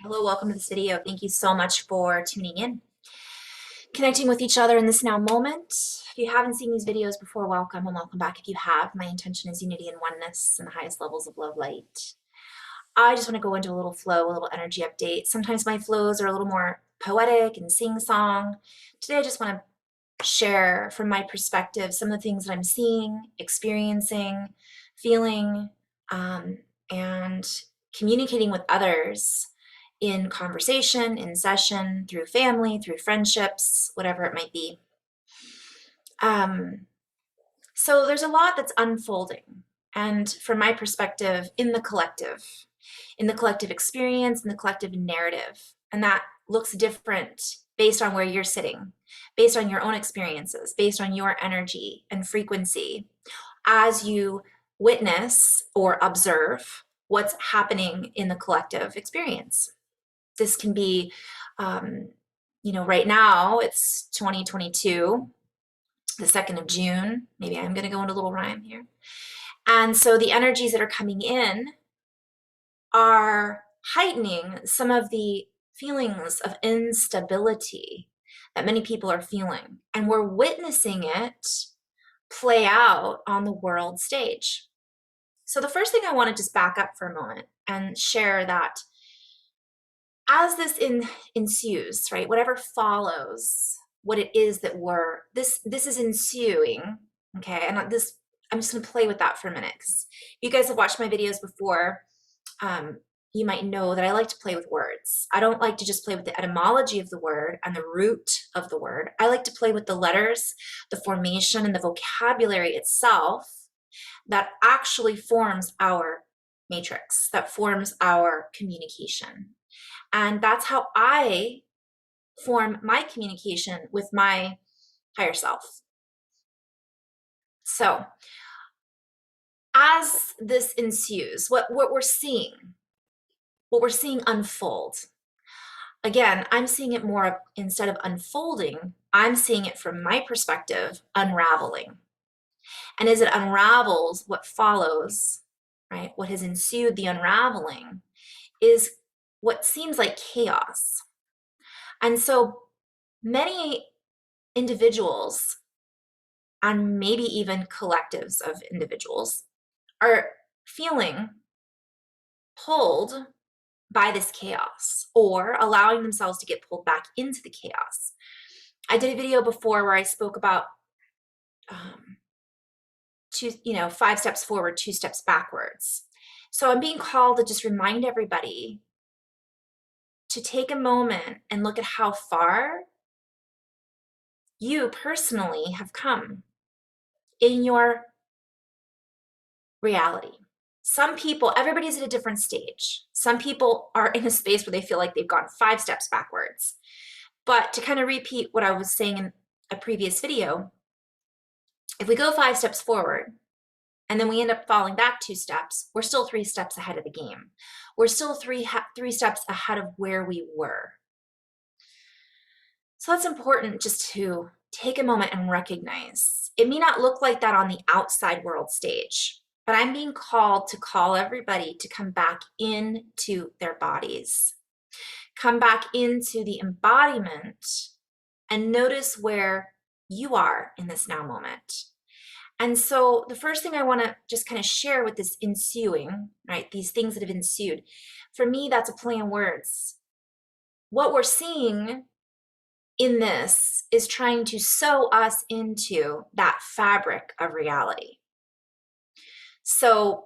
Hello, welcome to this video. Thank you so much for tuning in. Connecting with each other in this now moment. If you haven't seen these videos before, welcome and welcome back. If you have, my intention is unity and oneness and the highest levels of love light. I just want to go into a little flow, a little energy update. Sometimes my flows are a little more poetic and sing-song. Today I just want to share from my perspective some of the things that I'm seeing, experiencing, feeling, and communicating with others in conversation, in session, through family, through friendships, whatever it might be. So there's a lot that's unfolding. And from my perspective, in the collective experience, in the collective narrative. And that looks different based on where you're sitting, based on your own experiences, based on your energy and frequency, as you witness or observe what's happening in the collective experience. This can be, right now it's 2022, the 2nd of June. Maybe I'm going to go into a little rhyme here. And so the energies that are coming in are heightening some of the feelings of instability that many people are feeling. And we're witnessing it play out on the world stage. So the first thing I want to just back up for a moment and share that as this ensues, right, whatever follows, what it is that this is ensuing, okay, and I'm just going to play with that for a minute, because you guys have watched my videos before. You might know that I like to play with words. I don't like to just play with the etymology of the word and the root of the word. I like to play with the letters, the formation, and the vocabulary itself that actually forms our matrix, that forms our communication. And that's how I form my communication with my higher self. So as this ensues, what we're seeing unfold, again, I'm seeing it more of, instead of unfolding, I'm seeing it from my perspective, unraveling. And as it unravels, what follows, right, what has ensued the unraveling is what seems like chaos. And so many individuals, and maybe even collectives of individuals, are feeling pulled by this chaos, or allowing themselves to get pulled back into the chaos. I did a video before where I spoke about 5 steps forward, 2 steps backwards. So I'm being called to just remind everybody to take a moment and look at how far you personally have come in your reality. Some people, everybody's at a different stage. Some people are in a space where they feel like they've gone 5 steps backwards. But to kind of repeat what I was saying in a previous video, if we go 5 steps forward and then we end up falling back 2 steps, we're still 3 steps ahead of the game. We're still three steps ahead of where we were. So that's important, just to take a moment and recognize. It may not look like that on the outside world stage, but I'm being called to call everybody to come back into their bodies. Come back into the embodiment and notice where you are in this now moment. And so the first thing I want to just kind of share with this ensuing, right, these things that have ensued, for me, that's a play on words. What we're seeing in this is trying to sew us into that fabric of reality. So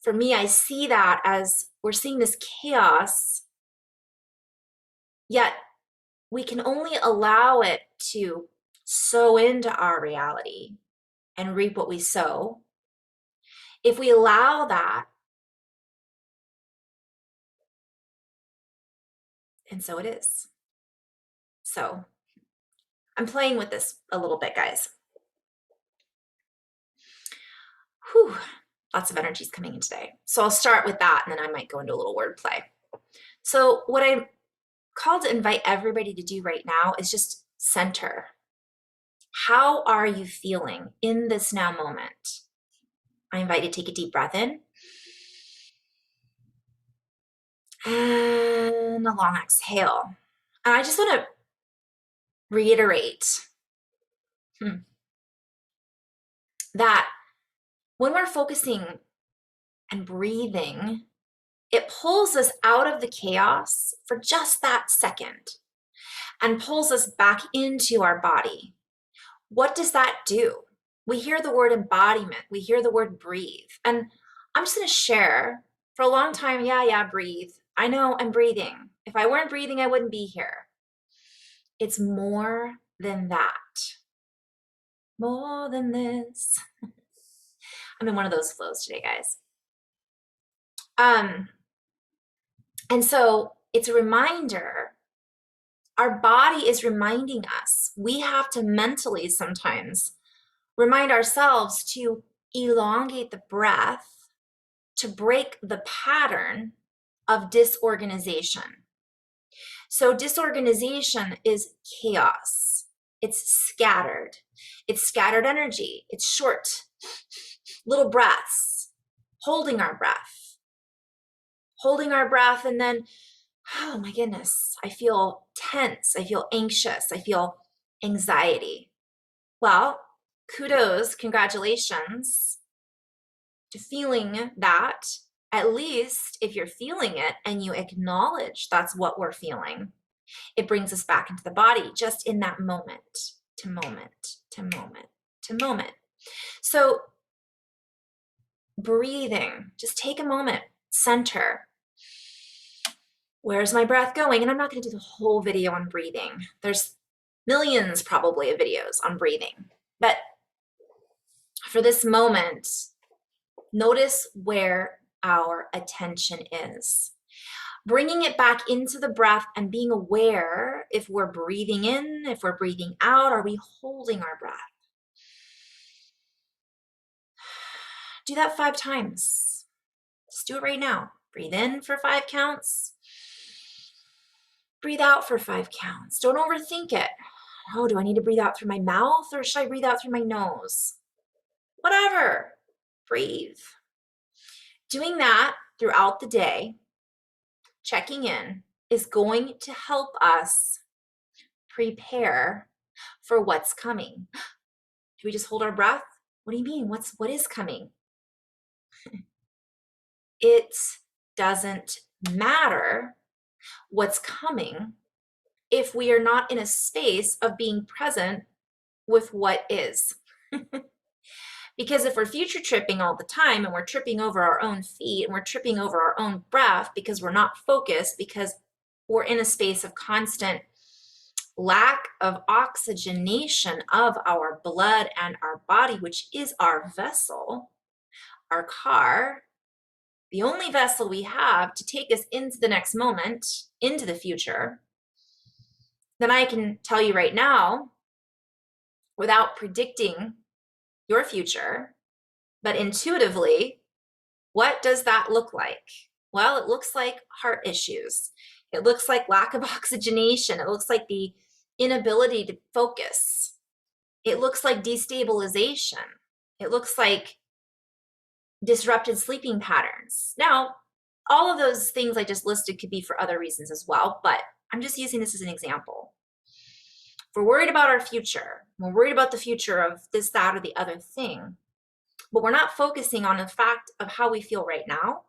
for me, I see that as we're seeing this chaos, yet we can only allow it to sew into our reality and reap what we sow if we allow that. And so it is. So I'm playing with this a little bit, guys. Whew, lots of energies coming in today. So I'll start with that, and then I might go into a little wordplay. So what I'm called to invite everybody to do right now is just center. How are you feeling in this now moment? I invite you to take a deep breath in. and a long exhale. And I just want to reiterate that when we're focusing and breathing, it pulls us out of the chaos for just that second and pulls us back into our body. What does that do? We hear the word embodiment, we hear the word breathe. And I'm just going to share for a long time, yeah, breathe. I know I'm breathing. If I weren't breathing, I wouldn't be here. It's more than that. More than this. I'm in one of those flows today, guys. And so it's a reminder. Our body is reminding us. We have to mentally sometimes remind ourselves to elongate the breath to break the pattern of disorganization. So disorganization is chaos. It's scattered. It's scattered energy. It's short, little breaths, holding our breath. Holding our breath, and then, oh my goodness, I feel tense. I feel anxious. I feel anxiety. Well, kudos, congratulations to feeling that. At least if you're feeling it and you acknowledge that's what we're feeling, it brings us back into the body just in that moment to moment to moment to moment. So breathing, just take a moment, center. Where's my breath going? And I'm not going to do the whole video on breathing. There's millions probably of videos on breathing. But for this moment, notice where our attention is. Bringing it back into the breath and being aware if we're breathing in, if we're breathing out, are we holding our breath? Do that 5 times. Just do it right now. Breathe in for 5 counts. Breathe out for 5 counts. Don't overthink it. Oh, do I need to breathe out through my mouth or should I breathe out through my nose? Whatever. Breathe. Doing that throughout the day, checking in, is going to help us prepare for what's coming. Do we just hold our breath? What do you mean? What is coming? It doesn't matter what's coming if we are not in a space of being present with what is. Because if we're future tripping all the time and we're tripping over our own feet and we're tripping over our own breath because we're not focused, because we're in a space of constant lack of oxygenation of our blood and our body, which is our vessel, our car, the only vessel we have to take us into the next moment, into the future, then I can tell you right now, without predicting your future, but intuitively, what does that look like? Well, it looks like heart issues. It looks like lack of oxygenation. It looks like the inability to focus. It looks like destabilization. It looks like disrupted sleeping patterns. Now, all of those things I just listed could be for other reasons as well, but I'm just using this as an example. If we're worried about our future, we're worried about the future of this, that, or the other thing, but we're not focusing on the fact of how we feel right now,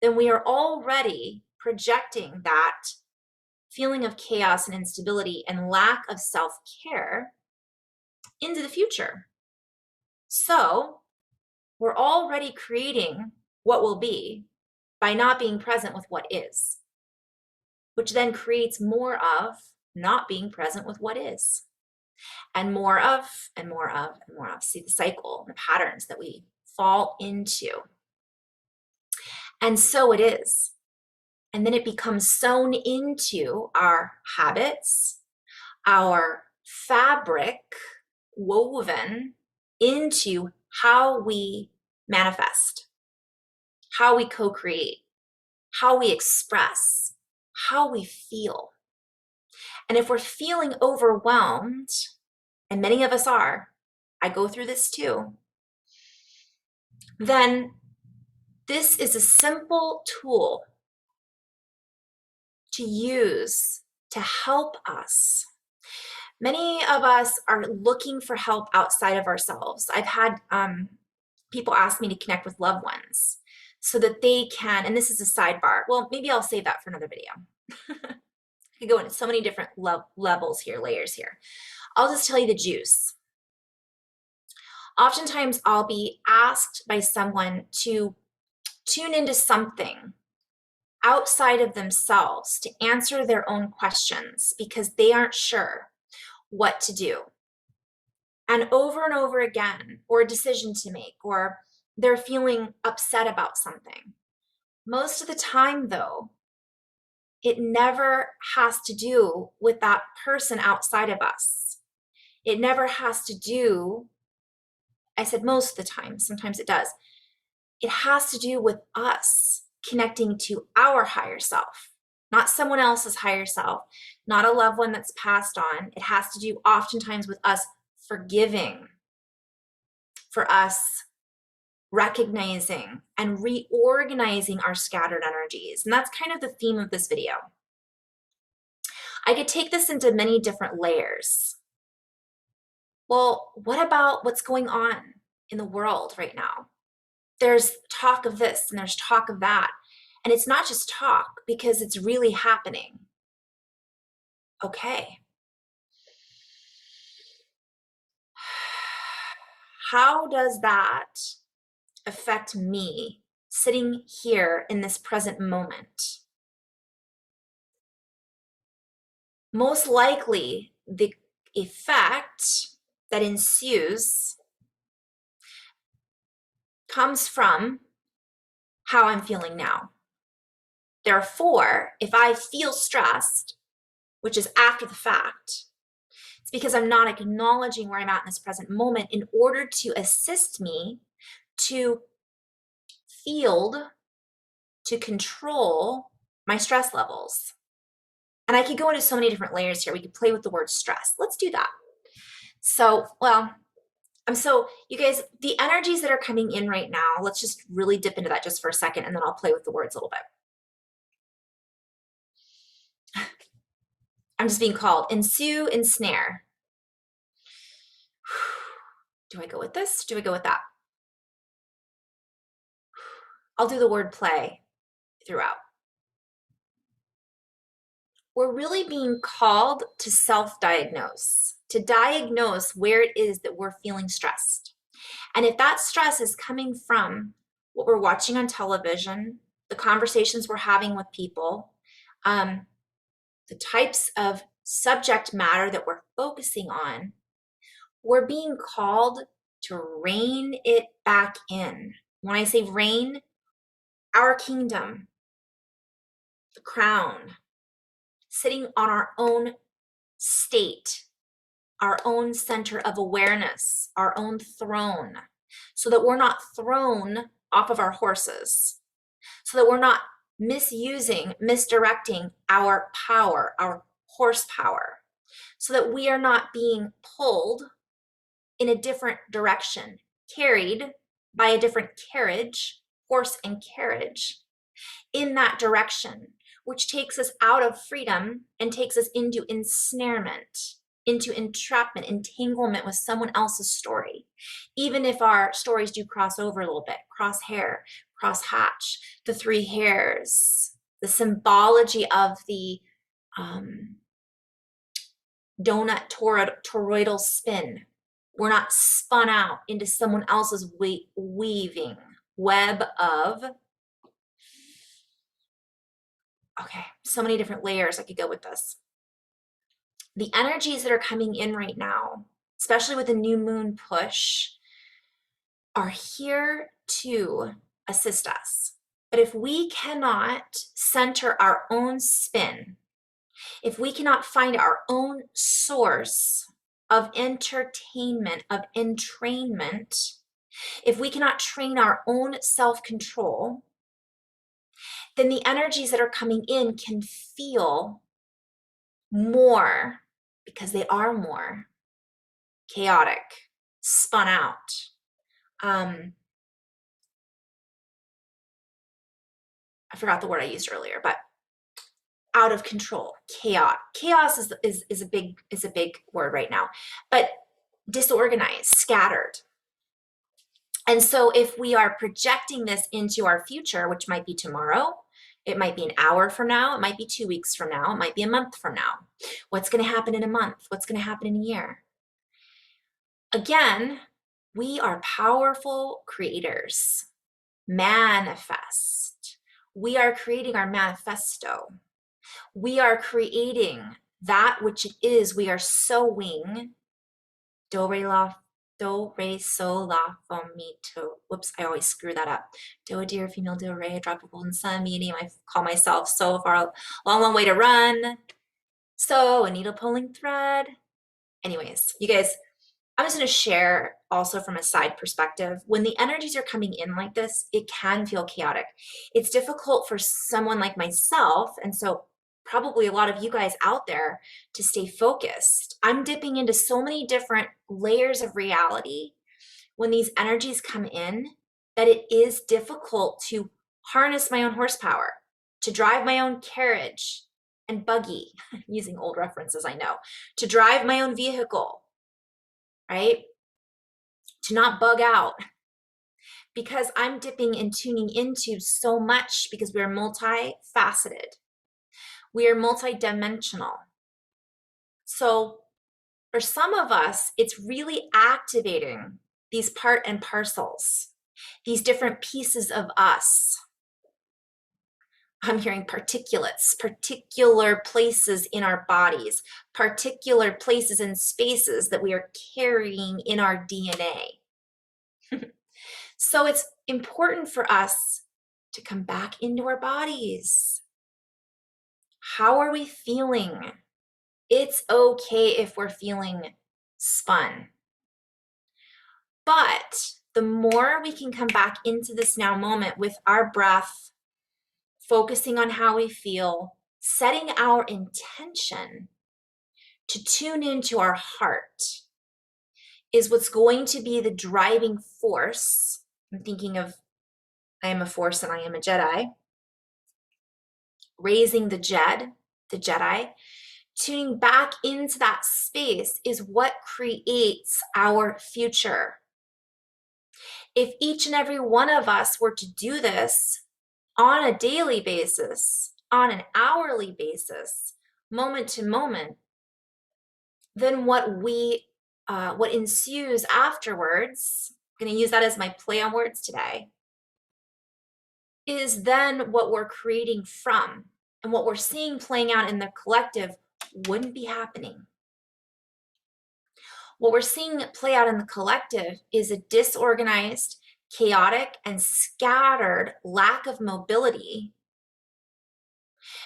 then we are already projecting that feeling of chaos and instability and lack of self-care into the future. So we're already creating what will be by not being present with what is, which then creates more of not being present with what is, and more of, and more of, and more of. See the cycle, the patterns that we fall into. And so it is. And then it becomes sewn into our habits, our fabric woven into how we manifest, how we co-create, how we express, how we feel. And if we're feeling overwhelmed, and many of us are, I go through this too, then this is a simple tool to use to help us. Many of us are looking for help outside of ourselves. I've had people ask me to connect with loved ones so that they can, and this is a sidebar. Well, maybe I'll save that for another video. I could go into so many different levels here, layers here. I'll just tell you the juice. Oftentimes I'll be asked by someone to tune into something outside of themselves to answer their own questions because they aren't sure what to do. And over again, or a decision to make, or they're feeling upset about something. Most of the time, though, it never has to do with that person outside of us. It never has to do, I said most of the time, sometimes it does. It has to do with us connecting to our higher self, not someone else's higher self, not a loved one that's passed on. It has to do oftentimes with us forgiving, for us recognizing and reorganizing our scattered energies. And that's kind of the theme of this video. I could take this into many different layers. Well, what about what's going on in the world right now? There's talk of this and there's talk of that. And it's not just talk because it's really happening. Okay. How does that affect me sitting here in this present moment? Most likely, the effect that ensues comes from how I'm feeling now. Therefore, if I feel stressed, which is after the fact, it's because I'm not acknowledging where I'm at in this present moment in order to assist me to field, to control my stress levels. And I could go into so many different layers here. We could play with the word stress. Let's do that. So, you guys, the energies that are coming in right now, let's just really dip into that just for a second, and then I'll play with the words a little bit. I'm just being called ensue, ensnare. Do I go with this? Do I go with that? I'll do the word play throughout. We're really being called to self-diagnose, to diagnose where it is that we're feeling stressed. And if that stress is coming from what we're watching on television, the conversations we're having with people, the types of subject matter that we're focusing on, we're being called to rein it back in. When I say rein, our kingdom, the crown, sitting on our own state, our own center of awareness, our own throne, so that we're not thrown off of our horses, so that we're not misusing, misdirecting our power, our horsepower, so that we are not being pulled in a different direction, carried by a different carriage, horse and carriage, in that direction, which takes us out of freedom and takes us into ensnarement, into entrapment, entanglement with someone else's story. Even if our stories do cross over a little bit, cross hair, cross hatch, the three hairs, the symbology of the donut toroidal spin. We're not spun out into someone else's weaving web of, okay, so many different layers I could go with this. The energies that are coming in right now, especially with the new moon push, are here to assist us. But if we cannot center our own spin, if we cannot find our own source of entertainment, of entrainment, if we cannot train our own self-control, then the energies that are coming in can feel more, because they are more chaotic, spun out. I forgot the word I used earlier, but out of control, chaos is a big word right now, but disorganized, scattered. And so if we are projecting this into our future, which might be tomorrow, it might be an hour from now, it might be 2 weeks from now, it might be a month from now. What's going to happen in a month? What's going to happen in a year? Again, we are powerful creators. Manifest. We are creating our manifesto. We are creating that which it is we are sowing. Do, re, sol, la, fa, mi, to. Whoops, I always screw that up. Do, a deer, female, do, re, a drop of golden sun, medium, I call myself so far, long way to run. So, a needle pulling thread. Anyways, you guys, I'm just going to share also from a side perspective. When the energies are coming in like this, it can feel chaotic. It's difficult for someone like myself, and so probably a lot of you guys out there, to stay focused. I'm dipping into so many different layers of reality when these energies come in that it is difficult to harness my own horsepower, to drive my own carriage and buggy, using old references, I know, to drive my own vehicle, right? To not bug out, because I'm dipping and tuning into so much, because we are multifaceted. We are multidimensional. So for some of us, it's really activating these part and parcels, these different pieces of us. I'm hearing particulates, particular places in our bodies, particular places and spaces that we are carrying in our DNA. So it's important for us to come back into our bodies. How are we feeling? It's okay if we're feeling spun. But the more we can come back into this now moment with our breath, focusing on how we feel, setting our intention to tune into our heart, is what's going to be the driving force. I'm thinking of I am a force and I am a Jedi. Raising the Jedi, tuning back into that space is what creates our future. If each and every one of us were to do this on a daily basis, on an hourly basis, moment to moment, then what ensues afterwards, I'm going to use that as my play on words today, is then what we're creating from. And what we're seeing playing out in the collective wouldn't be happening. What we're seeing play out in the collective is a disorganized, chaotic, and scattered lack of mobility,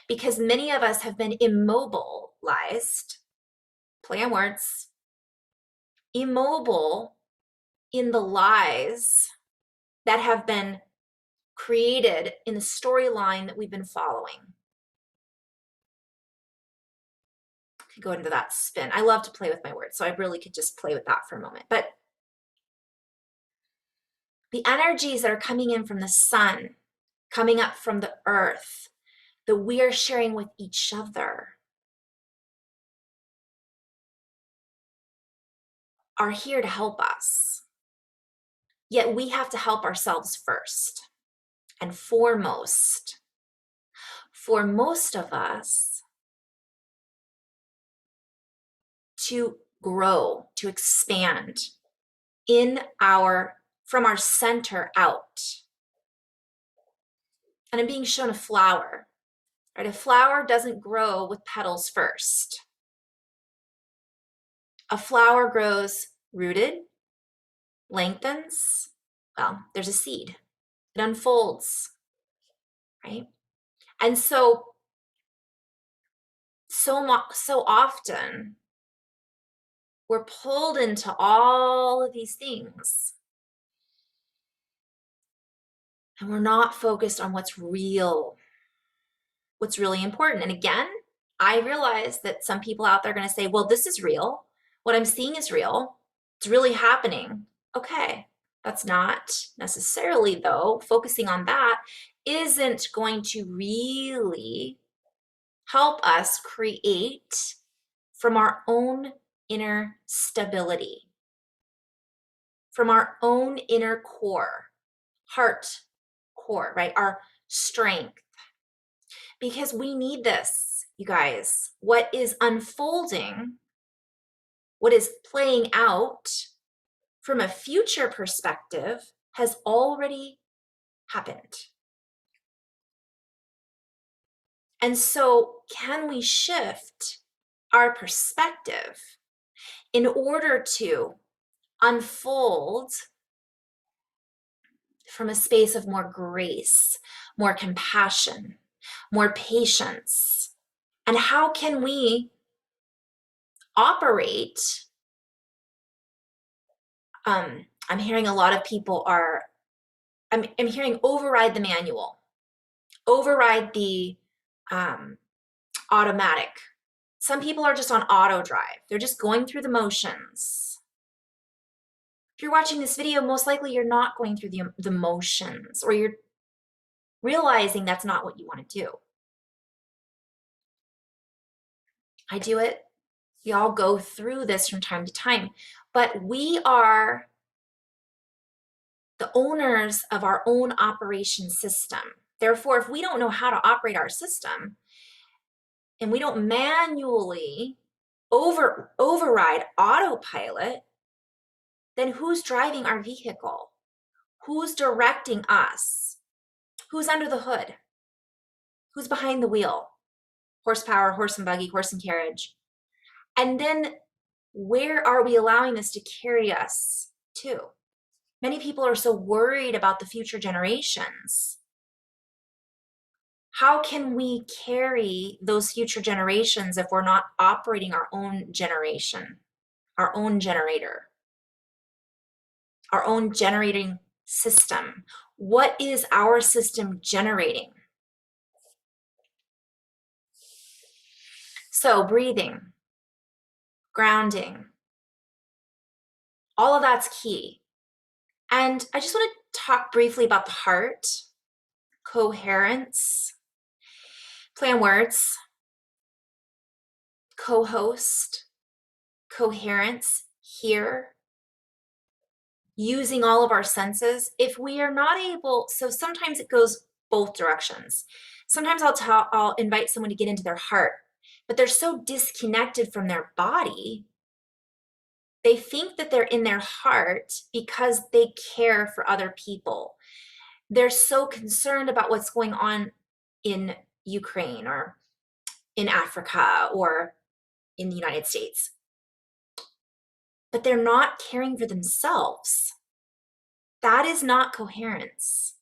because many of us have been immobilized, play on words, immobile in the lies that have been created in the storyline that we've been following. Could go into that spin. I love to play with my words, so I really could just play with that for a moment. But the energies that are coming in from the sun, coming up from the earth, that we are sharing with each other, are here to help us. Yet we have to help ourselves first and foremost. For most of us, to grow, to expand from our center out. And I'm being shown a flower, right? A flower doesn't grow with petals first. A flower grows rooted, lengthens, well, there's a seed. It unfolds, right? And so often we're pulled into all of these things, and we're not focused on what's real, what's really important. And again, I realize that some people out there are going to say, well, this is real. What I'm seeing is real. It's really happening. Okay, that's not necessarily, though, focusing on that isn't going to really help us create from our own inner stability, from our own inner core, heart core, right? Our strength. Because we need this, you guys. What is unfolding, what is playing out from a future perspective has already happened. And so, can we shift our perspective in order to unfold from a space of more grace, more compassion, more patience? And how can we operate? I'm hearing a lot of people I'm hearing override the manual, override the automatic. Some people are just on auto drive. They're just going through the motions. If you're watching this video, most likely you're not going through the motions, or you're realizing that's not what you want to do. I do it. We all go through this from time to time, but we are the owners of our own operation system. Therefore, if we don't know how to operate our system, and we don't manually override autopilot, then who's driving our vehicle? Who's directing us? Who's under the hood? Who's behind the wheel? Horsepower, horse and buggy, horse and carriage. And then where are we allowing this to carry us to? Many people are so worried about the future generations. How can we carry those future generations if we're not operating our own generation, our own generator, our own generating system? What is our system generating? So breathing, grounding, all of that's key. And I just want to talk briefly about the heart, coherence, play on words, cohost, coherence, hear, using all of our senses. If we are not able, so sometimes it goes both directions. Sometimes I'll invite someone to get into their heart, but they're so disconnected from their body. They think that they're in their heart because they care for other people. They're so concerned about what's going on in Ukraine or in Africa or in the United States. But they're not caring for themselves. That is not coherence.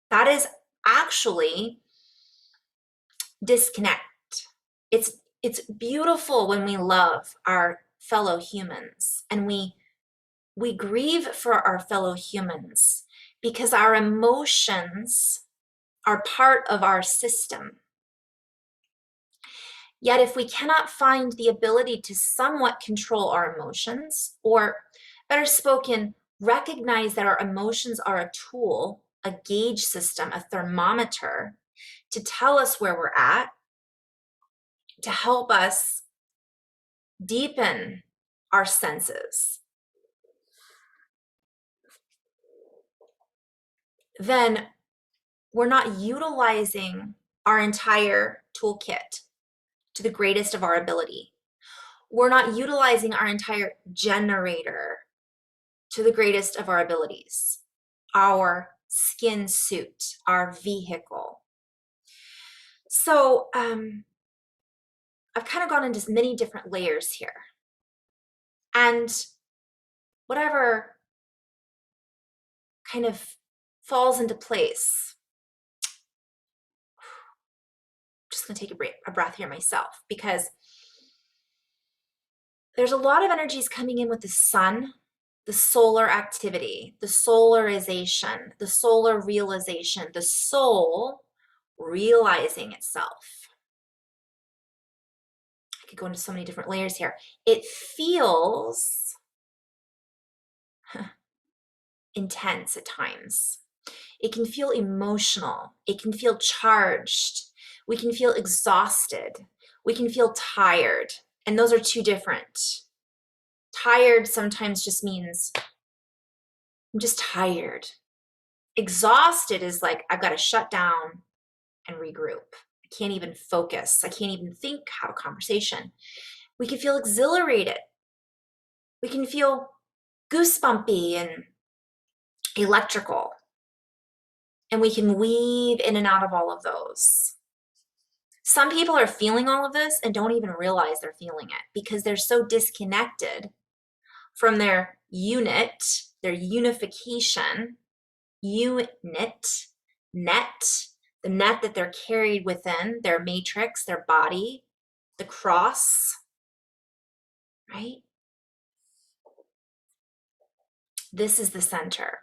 That is actually disconnect. It's beautiful when we love our fellow humans and we grieve for our fellow humans because our emotions are part of our system. Yet if we cannot find the ability to somewhat control our emotions, or better spoken, recognize that our emotions are a tool, a gauge system, a thermometer to tell us where we're at, to help us deepen our senses, then we're not utilizing our entire toolkit to the greatest of our ability. We're not utilizing our entire generator to the greatest of our abilities, our skin suit, our vehicle. So I've kind of gone into many different layers here. And whatever kind of falls into place, I'm just going to take a breath here myself, because there's a lot of energies coming in with the sun, the solar activity, the solarization, the solar realization, the soul realizing itself. I could go into so many different layers here. It feels intense at times. It can feel emotional. It can feel charged. We can feel exhausted. We can feel tired. And those are two different. Tired sometimes just means I'm just tired. Exhausted is like, I've got to shut down and regroup. I can't even focus. I can't even think, have a conversation. We can feel exhilarated. We can feel goosebumpy and electrical. And we can weave in and out of all of those. Some people are feeling all of this and don't even realize they're feeling it because they're so disconnected from their unit, their unification, net, the net that they're carried within, their matrix, their body, the cross, right? This is the center.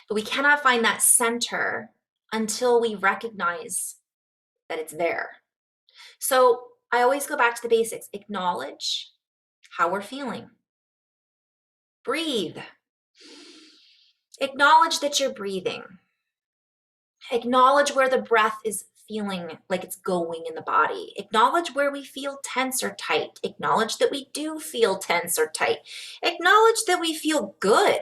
But we cannot find that center until we recognize that it's there. So I always go back to the basics. Acknowledge how we're feeling. Breathe. Acknowledge that you're breathing. Acknowledge where the breath is feeling like it's going in the body. Acknowledge where we feel tense or tight. Acknowledge that we do feel tense or tight. Acknowledge that we feel good.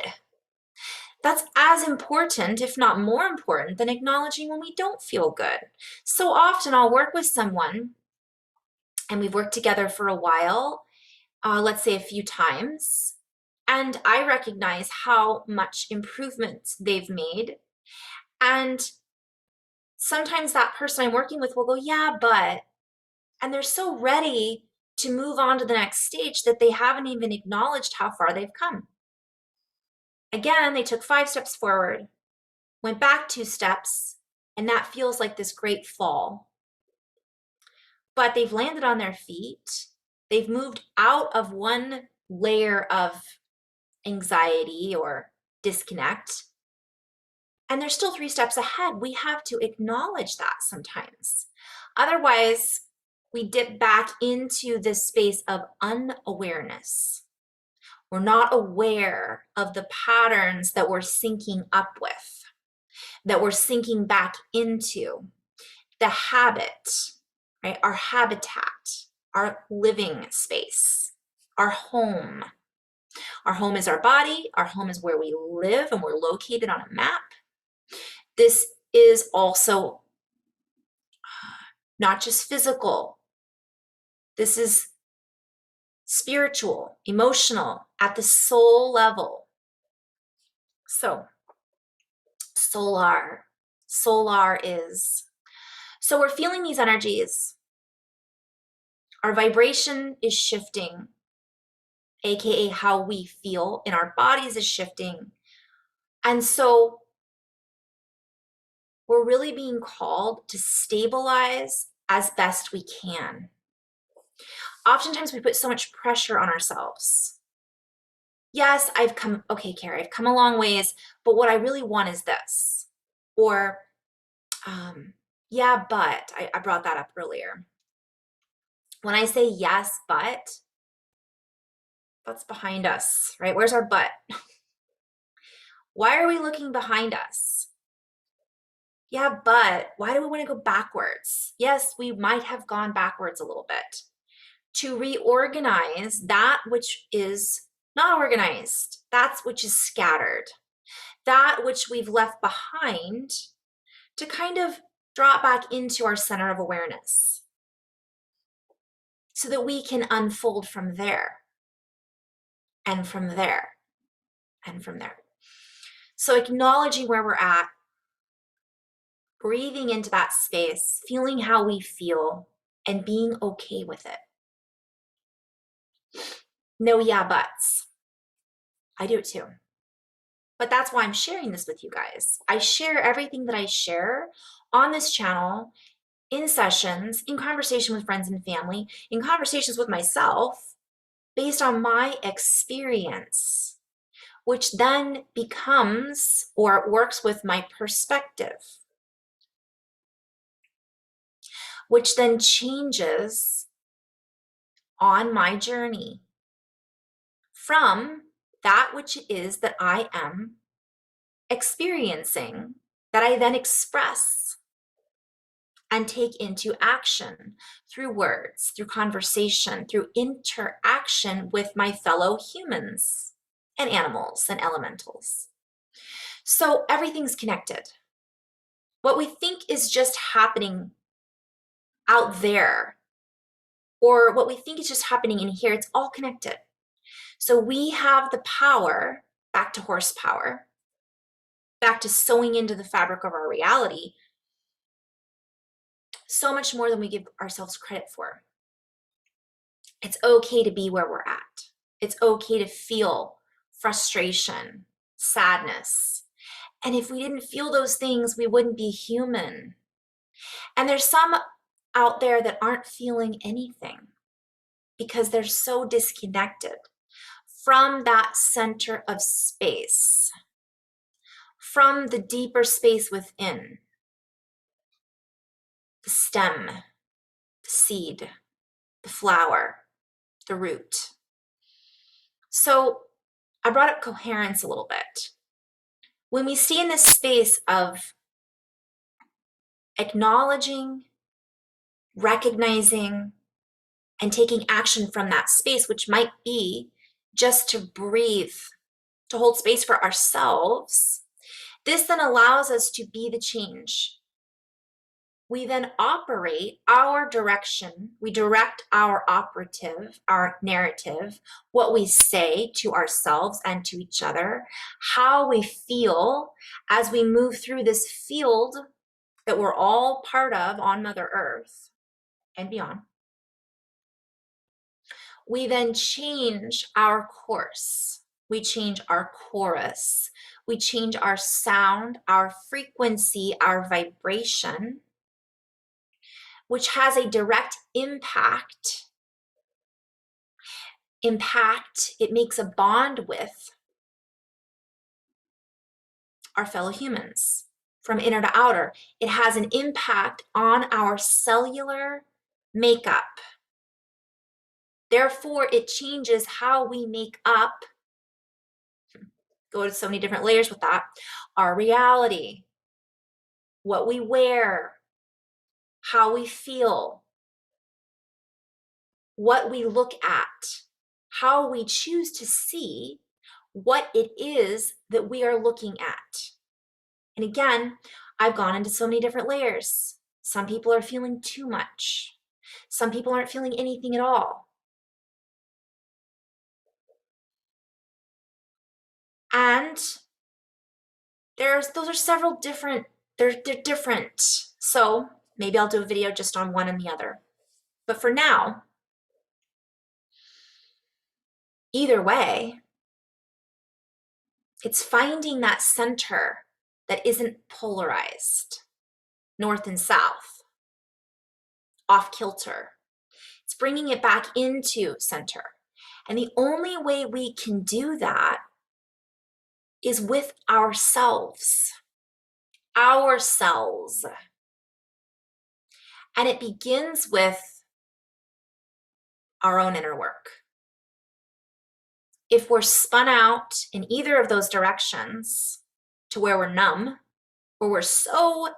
That's as important, if not more important, than acknowledging when we don't feel good. So often I'll work with someone and we've worked together for a while, let's say a few times, and I recognize how much improvement they've made. And sometimes that person I'm working with will go, yeah, but, and they're so ready to move on to the next stage that they haven't even acknowledged how far they've come. Again, they took 5 steps forward, went back 2 steps, and that feels like this great fall. But they've landed on their feet. They've moved out of one layer of anxiety or disconnect, and they're still 3 steps ahead. We have to acknowledge that sometimes. Otherwise, we dip back into this space of unawareness. We're not aware of the patterns that we're syncing up with, that we're sinking back into, the habit, right? Our habitat, our living space, our home. Our home is our body. Our home is where we live and we're located on a map. This is also not just physical. This is spiritual, emotional, at the soul level. So, solar is, so we're feeling these energies. Our vibration is shifting, aka how we feel in our bodies is shifting. And so we're really being called to stabilize as best we can. Oftentimes we put so much pressure on ourselves. Yes, okay, Carrie, I've come a long ways, but what I really want is this. Or, yeah, but, I brought that up earlier. When I say yes, but, that's behind us, right? Where's our but? Why are we looking behind us? Yeah, but why do we want to go backwards? Yes, we might have gone backwards a little bit. To reorganize that which is not organized, that which is scattered, that which we've left behind, to kind of drop back into our center of awareness so that we can unfold from there and from there and from there. So acknowledging where we're at, breathing into that space, feeling how we feel, and being okay with it. No yeah buts. I do it too. But that's why I'm sharing this with you guys. I share everything that I share on this channel, in sessions, in conversation with friends and family, in conversations with myself, based on my experience, which then becomes or works with my perspective, which then changes on my journey from that which it is that I am experiencing, that I then express and take into action through words, through conversation, through interaction with my fellow humans and animals and elementals. So everything's connected. What we think is just happening out there, or what we think is just happening in here, it's all connected. So we have the power, back to horsepower, back to sewing into the fabric of our reality, so much more than we give ourselves credit for. It's okay to be where we're at. It's okay to feel frustration, sadness. And if we didn't feel those things, we wouldn't be human. And there's some out there that aren't feeling anything because they're so disconnected from that center of space, from the deeper space within, the stem, the seed, the flower, the root. So I brought up coherence a little bit. When we stay in this space of acknowledging, recognizing, and taking action from that space, which might be just to breathe, to hold space for ourselves, this then allows us to be the change. We then operate our direction. We direct our operative, our narrative, what we say to ourselves and to each other, how we feel as we move through this field that we're all part of on Mother Earth and beyond. We then change our course. We change our chorus. We change our sound, our frequency, our vibration, which has a direct impact. It makes a bond with our fellow humans from inner to outer. It has an impact on our cellular makeup. Therefore, it changes how we make up, go to so many different layers with that, our reality, what we wear, how we feel, what we look at, how we choose to see what it is that we are looking at. And again, I've gone into so many different layers. Some people are feeling too much. Some people aren't feeling anything at all. And those are several different, they're different. So maybe I'll do a video just on one and the other. But for now, either way, it's finding that center that isn't polarized, north and south, off kilter. It's bringing it back into center. And the only way we can do that is with ourselves. Ourselves. And it begins with our own inner work. If we're spun out in either of those directions to where we're numb, or we're so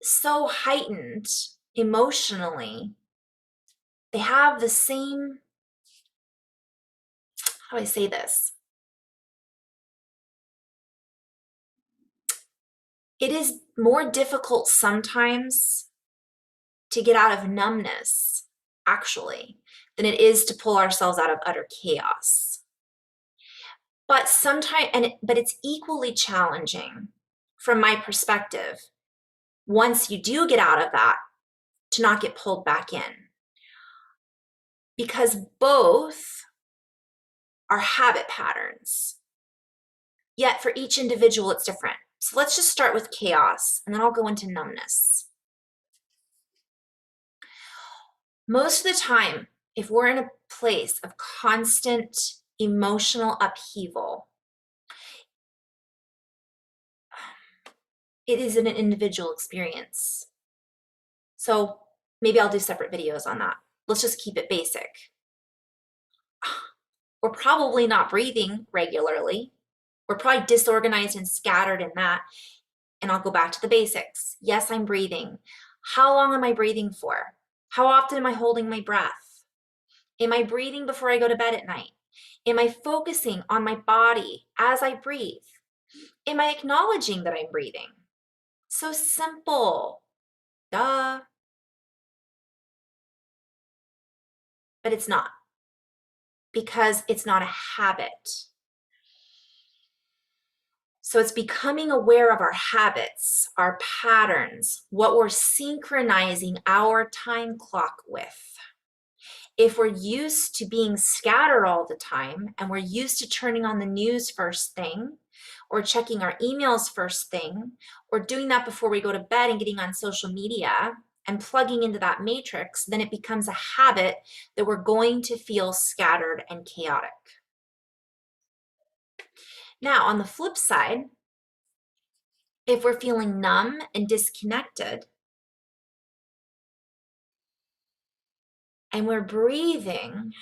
heightened emotionally, they have the same, how do I say this? It is more difficult sometimes to get out of numbness, actually, than it is to pull ourselves out of utter chaos. But it's equally challenging from my perspective, once you do get out of that, to not get pulled back in. Because both are habit patterns. Yet for each individual, it's different. So let's just start with chaos, and then I'll go into numbness. Most of the time, if we're in a place of constant emotional upheaval, it is an individual experience. So maybe I'll do separate videos on that. Let's just keep it basic. We're probably not breathing regularly. We're probably disorganized and scattered in that. And I'll go back to the basics. Yes, I'm breathing. How long am I breathing for? How often am I holding my breath? Am I breathing before I go to bed at night? Am I focusing on my body as I breathe? Am I acknowledging that I'm breathing? So simple. Duh. But it's not, because it's not a habit. So it's becoming aware of our habits, our patterns, what we're synchronizing our time clock with. If we're used to being scattered all the time and we're used to turning on the news first thing, or checking our emails first thing, or doing that before we go to bed and getting on social media and plugging into that matrix, then it becomes a habit that we're going to feel scattered and chaotic. Now, on the flip side, if we're feeling numb and disconnected, and we're breathing,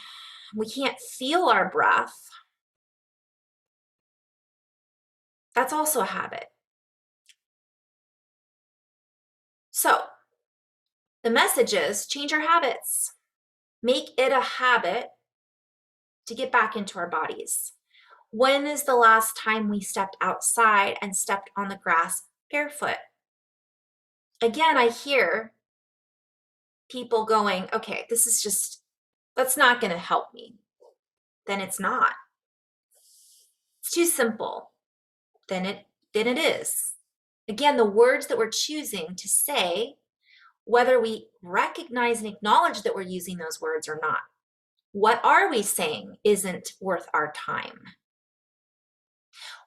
we can't feel our breath, that's also a habit. So the message is change our habits. Make it a habit to get back into our bodies. When is the last time we stepped outside and stepped on the grass barefoot? Again, I hear people going, okay, this is just, that's not going to help me. Then it's not. It's too simple. Then it is. Again, the words that we're choosing to say, whether we recognize and acknowledge that we're using those words or not. What are we saying isn't worth our time?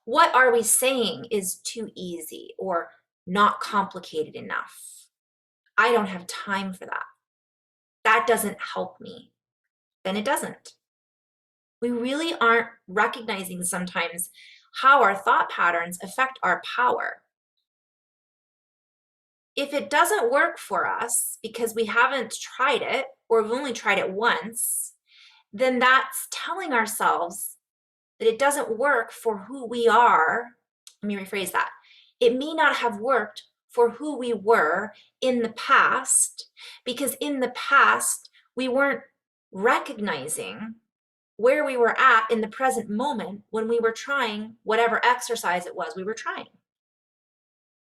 What are we saying is too easy or not complicated enough? I don't have time for that. That doesn't help me. Then it doesn't. We really aren't recognizing sometimes how our thought patterns affect our power. If it doesn't work for us because we haven't tried it, or we've only tried it once, then that's telling ourselves that it doesn't work for who we are. Let me rephrase that. It may not have worked for who we were in the past, because in the past, we weren't recognizing where we were at in the present moment when we were trying whatever exercise it was we were trying.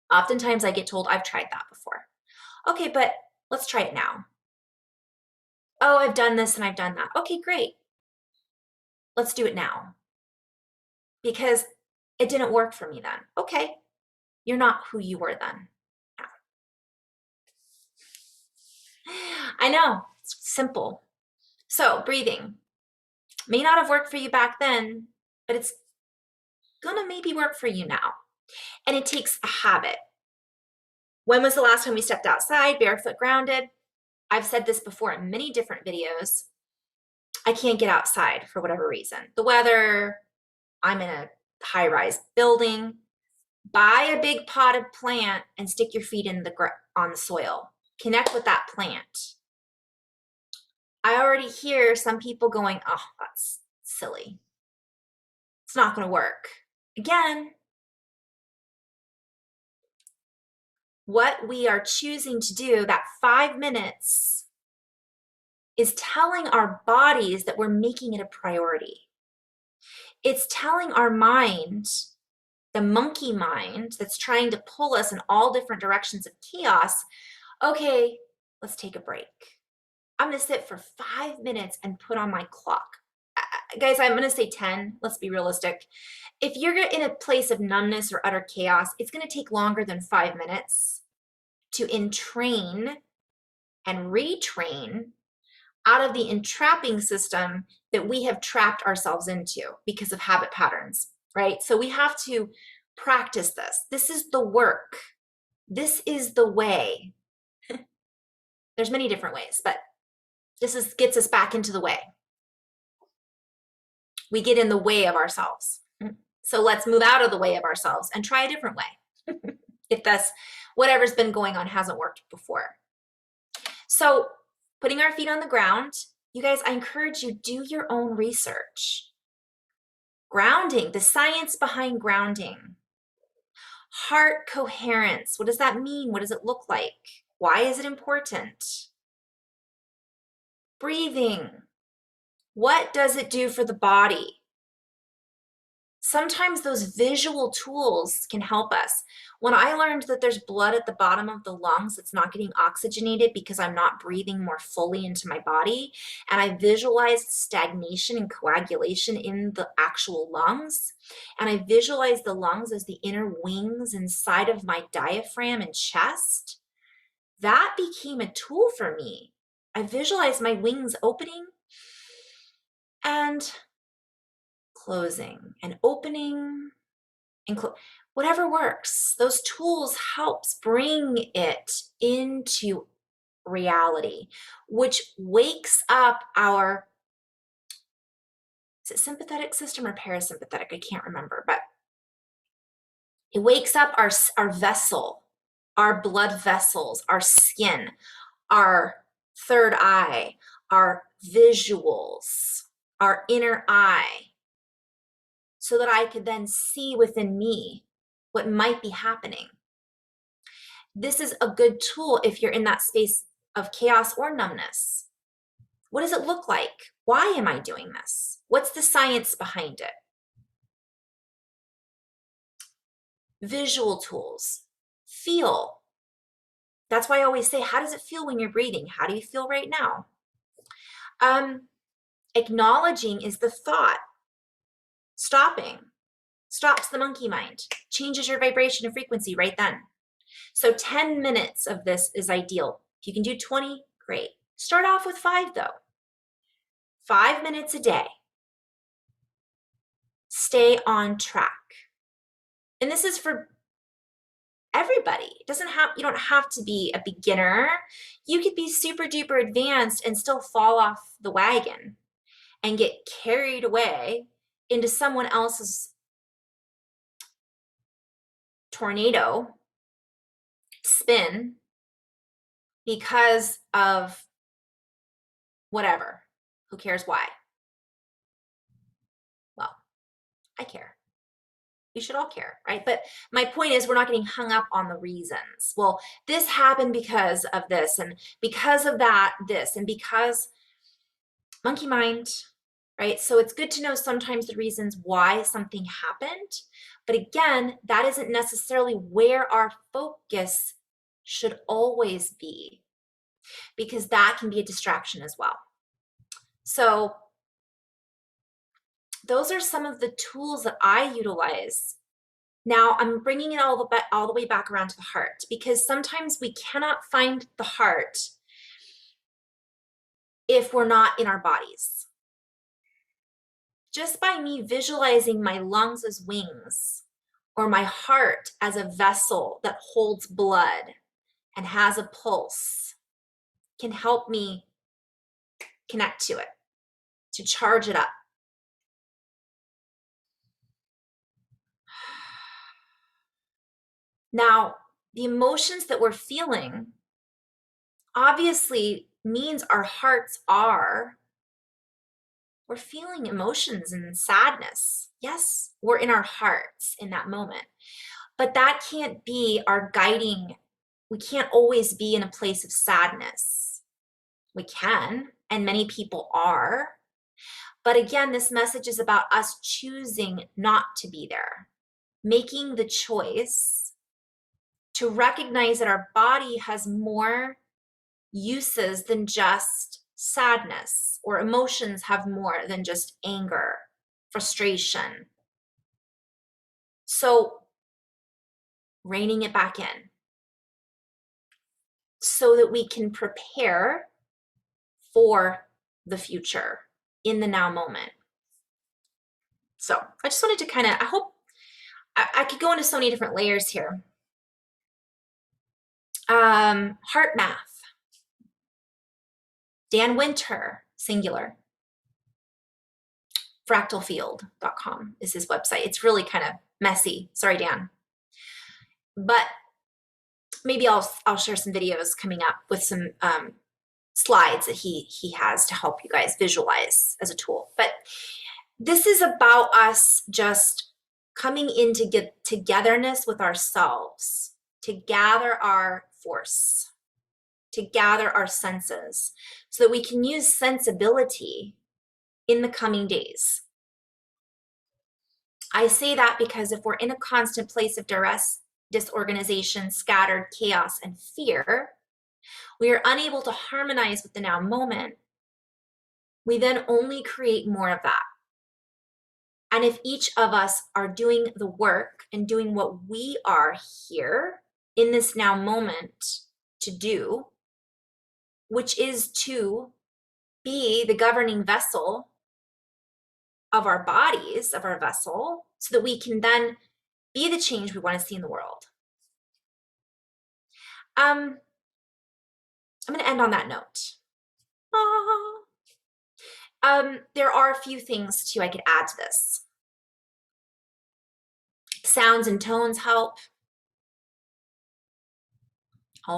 Oftentimes I get told, I've tried that before. Okay, but let's try it now. Oh, I've done this and I've done that. Okay, great. Let's do it now. Because it didn't work for me then. Okay, you're not who you were then. I know, it's simple. So breathing may not have worked for you back then, but it's gonna maybe work for you now. And it takes a habit. When was the last time we stepped outside, barefoot, grounded? I've said this before in many different videos. I can't get outside for whatever reason. The weather, I'm in a high-rise building. Buy a big potted plant and stick your feet in on the soil. Connect with that plant. I already hear some people going, oh, that's silly. It's not going to work. Again, what we are choosing to do, that 5 minutes, is telling our bodies that we're making it a priority. It's telling our mind, the monkey mind that's trying to pull us in all different directions of chaos, okay, let's take a break. I'm going to sit for 5 minutes and put on my clock. Guys, I'm going to say 10. Let's be realistic. If you're in a place of numbness or utter chaos, it's going to take longer than 5 minutes to entrain and retrain out of the entrapping system that we have trapped ourselves into because of habit patterns, right? So we have to practice this. This is the work. This is the way. There's many different ways, but this gets us back into the way. We get in the way of ourselves. So let's move out of the way of ourselves and try a different way. If that's whatever's been going on hasn't worked before. So putting our feet on the ground, you guys, I encourage you, do your own research. Grounding, the science behind grounding. Heart coherence, what does that mean? What does it look like? Why is it important? Breathing. What does it do for the body? Sometimes those visual tools can help us. When I learned that there's blood at the bottom of the lungs that's not getting oxygenated because I'm not breathing more fully into my body, and I visualized stagnation and coagulation in the actual lungs, and I visualized the lungs as the inner wings inside of my diaphragm and chest, that became a tool for me. I visualized my wings opening and closing and opening and whatever works. Those tools helps bring it into reality, which wakes up our, is it sympathetic system or parasympathetic? I can't remember, but it wakes up our vessel, our blood vessels, our skin, our third eye, our visuals, our inner eye, so that I could then see within me what might be happening. This is a good tool if you're in that space of chaos or numbness. What does it look like? Why am I doing this? What's the science behind it? Visual tools. Feel. That's why I always say, how does it feel when you're breathing? How do you feel right now? Acknowledging is the thought. Stopping stops the monkey mind, changes your vibration and frequency right then. So 10 minutes of this is ideal. If you can do 20, great. Start off with 5 though. 5 minutes a day. Stay on track. And this is for everybody. It doesn't have, you don't have to be a beginner. You could be super duper advanced and still fall off the wagon and get carried away into someone else's tornado spin because of whatever. Who cares why? Well, I care. We should all care, right? But my point is, we're not getting hung up on the reasons. Well, this happened because of this, and because of that, this, and because monkey mind, right? So it's good to know sometimes the reasons why something happened. But again, that isn't necessarily where our focus should always be, because that can be a distraction as well. So those are some of the tools that I utilize. Now I'm bringing it all the way back around to the heart, because sometimes we cannot find the heart if we're not in our bodies. Just by me visualizing my lungs as wings, or my heart as a vessel that holds blood and has a pulse, can help me connect to it, to charge it up. Now, the emotions that we're feeling obviously means our hearts are, we're feeling emotions and sadness. Yes, we're in our hearts in that moment, but that can't be our guiding. We can't always be in a place of sadness. We can, and many people are. But again, this message is about us choosing not to be there, making the choice to recognize that our body has more uses than just sadness, or emotions have more than just anger, frustration. So reining it back in so that we can prepare for the future in the now moment. So I just wanted to kind of, I hope I could go into so many different layers here. Heart math. Dan Winter, singular. Fractalfield.com is his website. It's really kind of messy. Sorry, Dan. But maybe I'll share some videos coming up with some slides that he has to help you guys visualize as a tool. But this is about us just coming into togetherness with ourselves, to gather our force, to gather our senses so that we can use sensibility in the coming days. I say that because if we're in a constant place of duress, disorganization, scattered chaos, and fear, we are unable to harmonize with the now moment. We then only create more of that. And if each of us are doing the work and doing what we are here in this now moment to do, which is to be the governing vessel of our bodies, of our vessel, so that we can then be the change we want to see in the world. I'm going to end on that note. There are a few things too I could add to this. Sounds and tones help. I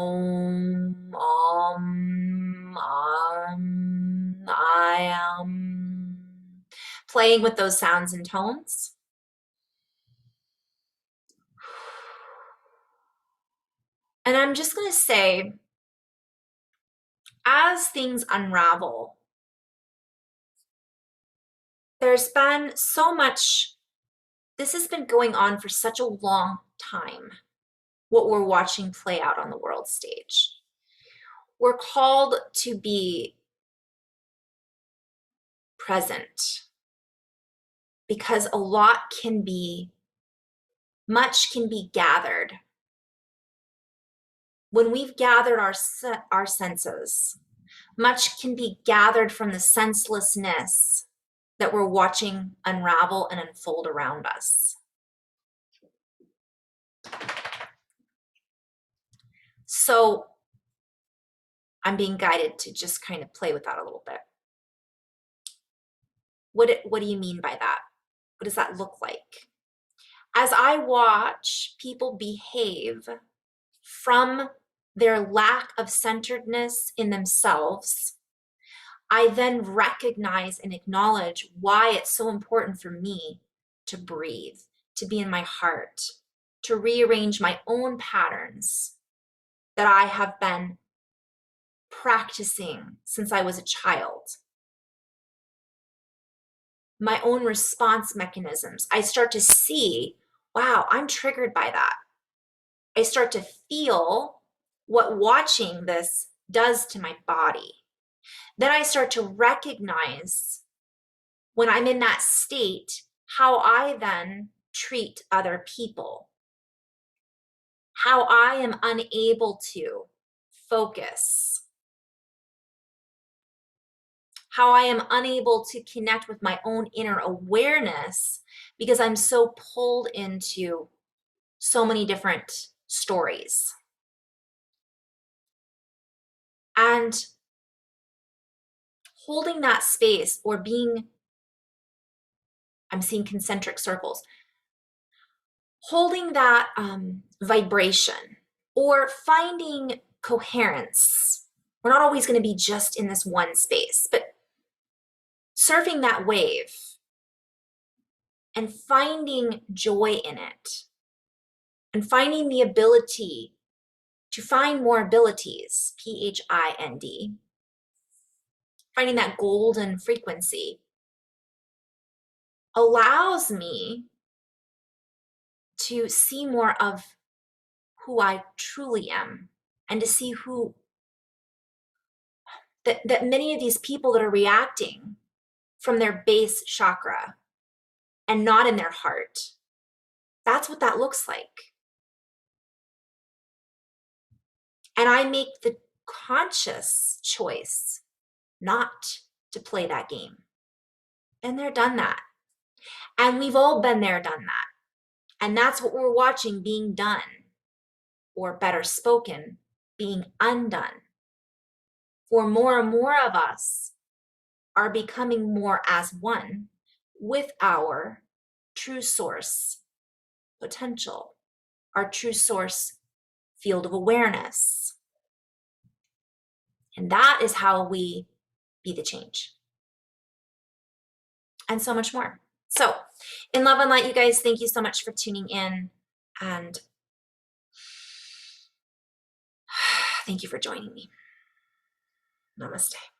am playing with those sounds and tones. And I'm just going to say, as things unravel, there's been so much, this has been going on for such a long time, what we're watching play out on the world stage. We're called to be present because a lot can be, much can be gathered. When we've gathered our senses, much can be gathered from the senselessness that we're watching unravel and unfold around us. So I'm being guided to just kind of play with that a little bit. What do you mean by that? What does that look like? As I watch people behave from their lack of centeredness in themselves, I then recognize and acknowledge why it's so important for me to breathe, to be in my heart, to rearrange my own patterns that I have been practicing since I was a child. My own response mechanisms. I start to see, wow, I'm triggered by that. I start to feel what watching this does to my body. Then I start to recognize when I'm in that state, how I then treat other people, how I am unable to focus, how I am unable to connect with my own inner awareness because I'm so pulled into so many different stories. And holding that space, or being, I'm seeing concentric circles, holding that vibration or finding coherence. We're not always going to be just in this one space, but surfing that wave and finding joy in it and finding the ability to find more abilities, PHIND, finding that golden frequency allows me to see more of who I truly am and to see who, that many of these people that are reacting from their base chakra and not in their heart, that's what that looks like. And I make the conscious choice not to play that game. Been there, done that. And we've all been there, done that. And that's what we're watching being done, or better spoken, being undone. For more and more of us are becoming more as one with our true source potential, our true source field of awareness. And that is how we be the change. And so much more. So, in love and light, you guys, thank you so much for tuning in. And thank you for joining me. Namaste.